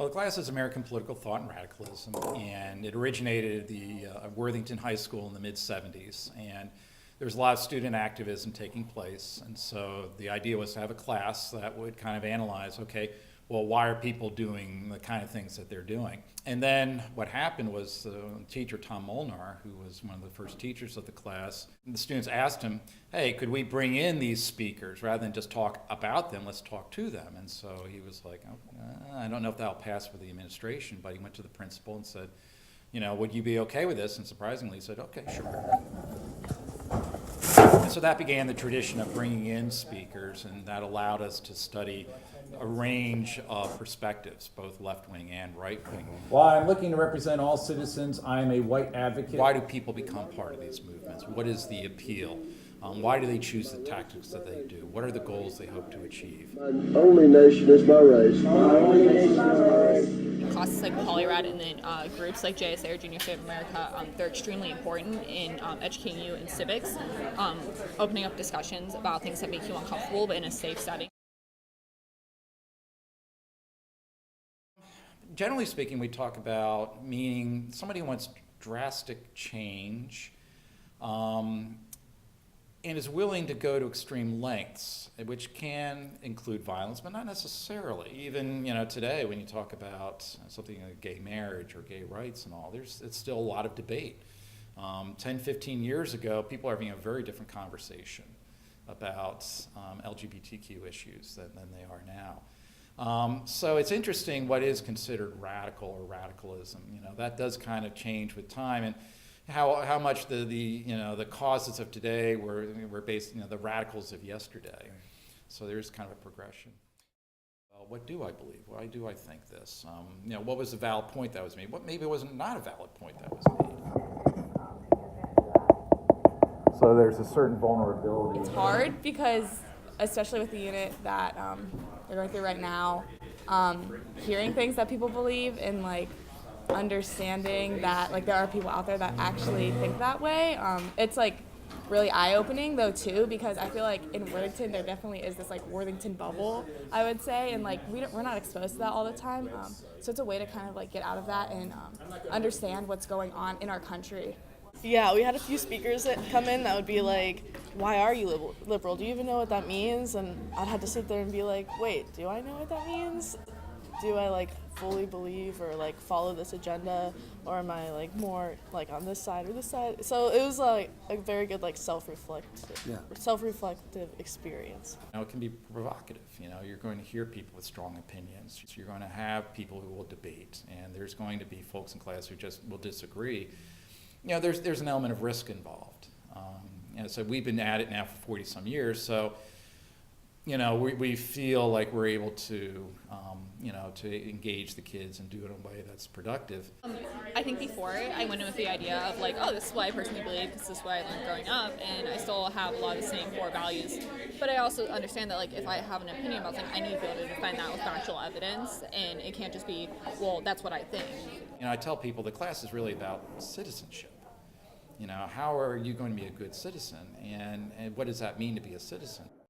Well, the class is American Political Thought and Radicalism, and it originated at the Worthington High School in the mid-'70s. And there's a lot of student activism taking place, and so the idea was to have a class that would kind of analyze, okay, well, why are people doing the kind of things that they're doing? And then what happened was the teacher, Tom Molnar, who was one of the first teachers of the class, the students asked him, hey, could we bring in these speakers rather than just talk about them, let's talk to them. And so he was like, oh, I don't know if that'll pass with the administration, but he went to the principal and said, you know, would you be okay with this? And surprisingly, he said, okay, sure. And so that began the tradition of bringing in speakers, and that allowed us to study a range of perspectives, both left-wing and right-wing. While I'm looking to represent all citizens, I am a white advocate. Why do people become part of these movements? What is the appeal? Why do they choose the tactics that they do? What are the goals they hope to achieve? My only nation is my race. My only nation is my race. Classes like Polyrad and then groups like JSA or Junior State of America, they're extremely important in educating you in civics, opening up discussions about things that make you uncomfortable, but in a safe setting. Generally speaking, we talk about meaning somebody who wants drastic change and is willing to go to extreme lengths, which can include violence, but not necessarily. Even today, when you talk about something like gay marriage or gay rights and all, it's still a lot of debate. 10, 15 years ago, people are having a very different conversation about LGBTQ issues than they are now. So it's interesting what is considered radical or radicalism. That does kind of change with time, and how much the causes of today were based the radicals of yesterday. So there's kind of a progression. What do I believe? Why do I think this? What was the valid point that was made? What maybe was not a valid point that was made? So there's a certain vulnerability. It's hard because, especially with the unit that they're going through right now, hearing things that people believe and understanding that there are people out there that actually think that way, it's really eye-opening though too, because I feel like in Worthington there definitely is this Worthington bubble, I would say, and we're not exposed to that all the time, so it's a way to kind of get out of that and understand what's going on in our country. Yeah, we had a few speakers that come in that would be like, why are you liberal? Do you even know what that means? And I'd have to sit there and be like, wait, do I know what that means? Do I fully believe or follow this agenda, or am I more on this side or this side? So it was a very good self-reflective experience. It can be provocative. You're going to hear people with strong opinions. You're going to have people who will debate, and there's going to be folks in class who just will disagree. There's an element of risk involved. So we've been at it now for 40 some years. So we feel like we're able to, to engage the kids and do it in a way that's productive. I think before I went in with the idea of this is what I personally believe, this is what I learned growing up, and I still have a lot of the same core values. But I also understand that if I have an opinion about something, I need to be able to defend that with factual evidence, and it can't just be, well, that's what I think. I tell people the class is really about citizenship. How are you going to be a good citizen, and what does that mean to be a citizen?